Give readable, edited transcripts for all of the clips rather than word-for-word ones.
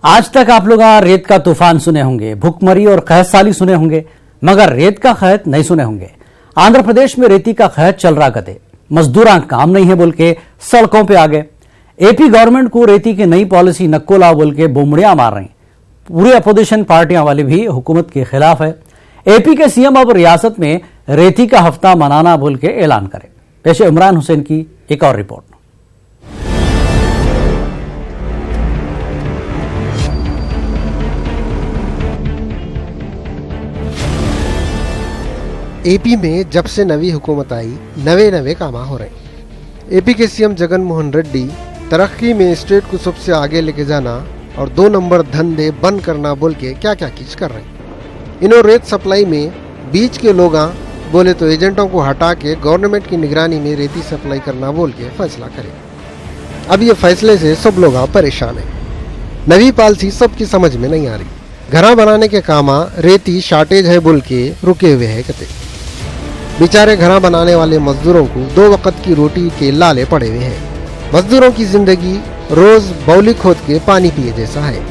आज तक आप लोग रेत का तूफान सुने होंगे, भुखमरी और कहत साली सुने होंगे, मगर रेत का कहत नहीं सुने होंगे। आंध्र प्रदेश में रेती का कहत चल रहा गते, मजदूर काम नहीं है बोल के सड़कों पे आ गए। एपी गवर्नमेंट को रेती की नई पॉलिसी नक्को लाओ बोल के बुमड़ियां मार रही। पूरी अपोजिशन पार्टियां वाले भी हुकूमत के खिलाफ है। एपी के सीएम अब रियासत में रेती का हफ्ता मनाना बोल के ऐलान करे। पेश इमरान हुसैन की एक और रिपोर्ट। एपी में जब से नवी हुकूमत आई नवे काम हो रहे। एपी के सीएम जगन मोहन रेड्डी तरक्की में स्टेट को सबसे आगे लेके जाना और 2 नंबर धंधे बंद करना बोल के क्या क्या चीज कर रहे। इन्हों रेत सप्लाई में बीच के लोग बोले तो एजेंटों को हटा के गवर्नमेंट की निगरानी में रेती सप्लाई करना बोल के फैसला करे। अब ये फैसले से सब लोग परेशान है। नवी पॉलिसी सबकी समझ में नहीं आ रही। घरा बनाने के काम रेती शॉर्टेज है बोल के रुके हुए है कहते। बेचारे घरा बनाने वाले मजदूरों को 2 वक्त की रोटी के लाले पड़े हुए हैं। मजदूरों की जिंदगी रोज बौली खोद के पानी पिए जैसा है।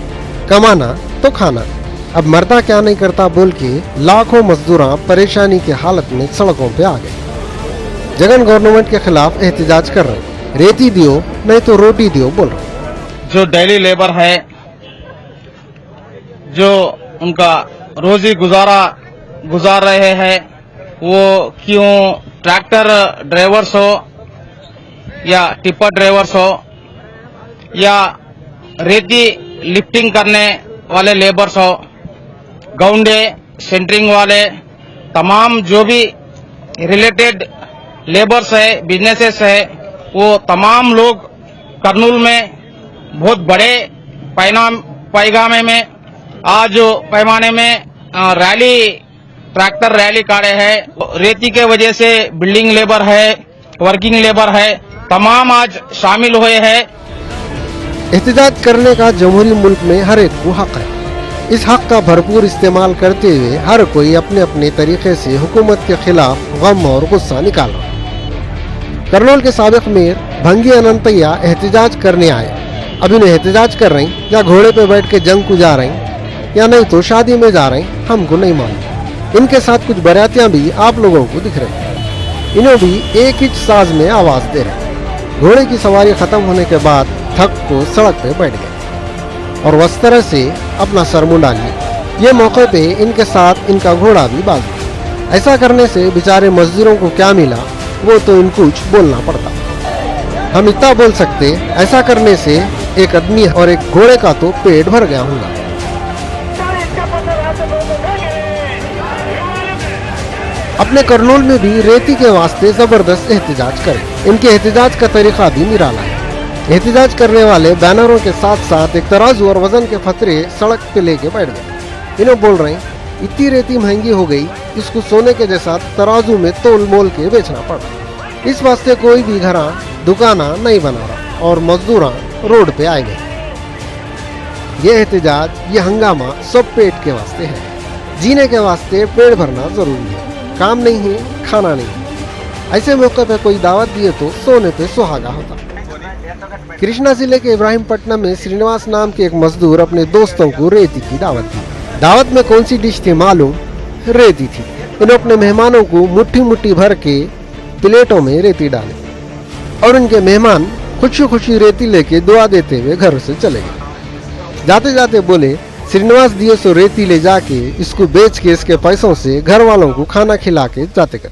कमाना तो खाना, अब मरता क्या नहीं करता बोल के लाखों मजदूर परेशानी के हालत में सड़कों पे आ गए। जगन गवर्नमेंट के खिलाफ एहतजाज कर रहे। रेती दियो नहीं तो रोटी दियो बोल रहे। जो डेली लेबर है, जो उनका रोजी गुजार रहे हैं, वो क्यों ट्रैक्टर ड्राइवर्स हो या टिपर ड्राइवर्स हो या रेती लिफ्टिंग करने वाले लेबर्स हो, गौंडे सेंटरिंग वाले, तमाम जो भी रिलेटेड लेबर्स है, बिजनेसेस है, वो तमाम लोग कर्नूल में बहुत बड़े पैगामे में आज पैमाने में रैली ट्रैक्टर रैली काढ़े है। रेती के वजह से बिल्डिंग लेबर है, वर्किंग लेबर है, तमाम आज शामिल हुए हैं। एहतजाज करने का जमहूरी मुल्क में हर एक को हक है। इस हक का भरपूर इस्तेमाल करते हुए हर कोई अपने अपने तरीके से हुकूमत के खिलाफ गम और गुस्सा निकाल रहा है। कर्नूल के साबिक मेयर भंगी अनंतैया एहतजाज करने आए। अब इन्हें एहतजाज कर रही या घोड़े पे बैठ के जंग को जा रही या नहीं तो शादी में जा रही, हमको नहीं मालूम। इनके साथ कुछ बरातियां भी आप लोगों को दिख रही। इन्हों भी एक ही साज में आवाज दे रहे। घोड़े की सवारी खत्म होने के बाद थक को सड़क पे बैठ गए और उस तरह से अपना सर मुंडा लिया। ये मौके पे इनके साथ इनका घोड़ा भी भाग गया। ऐसा करने से बेचारे मजदूरों को क्या मिला वो तो इनको कुछ बोलना पड़ता। हम इतना बोल सकते, ऐसा करने से एक आदमी और एक घोड़े का तो पेट भर गया होगा। अपने कर्नूल में भी रेती के वास्ते जबरदस्त एहतजाज करें। इनके एहतजाज का तरीका भी निराला है। एहतजाज करने वाले बैनरों के साथ साथ एक तराजू और वजन के फतरे सड़क पे लेके बैठ गए। इन्हें बोल रहे हैं इतनी रेती महंगी हो गई, इसको सोने के जैसा तराजू में तोल मोल के बेचना पड़ा। इस वास्ते कोई भी घरा दुकाना नहीं बना रहा और मजदूर रोड पे आए गए। ये एहतजाज, ये हंगामा सब पेट के वास्ते है। जीने के वास्ते पेट भरना जरूरी है। काम नहीं है, खाना नहीं है। ऐसे मौके पे कोई दावत दिए तो सोने पे सुहागा होता। कृष्णा जिले के इब्राहिमपट्टनम में श्रीनिवास नाम के एक मजदूर अपने दोस्तों को रेती की दावत दी। दावत में कौन सी डिश थी मालूम? रेती थी। इन्होंने अपने मेहमानों को मुट्ठी मुट्ठी भर के प्लेटों में रेती डाली और उनके मेहमान खुशी खुशी रेती लेके दुआ देते हुए घर से चले गए। जाते जाते बोले, श्रीनिवास दिए सो रेती ले जाके इसको बेच के इसके पैसों से घर वालों को खाना खिला के जाते कर।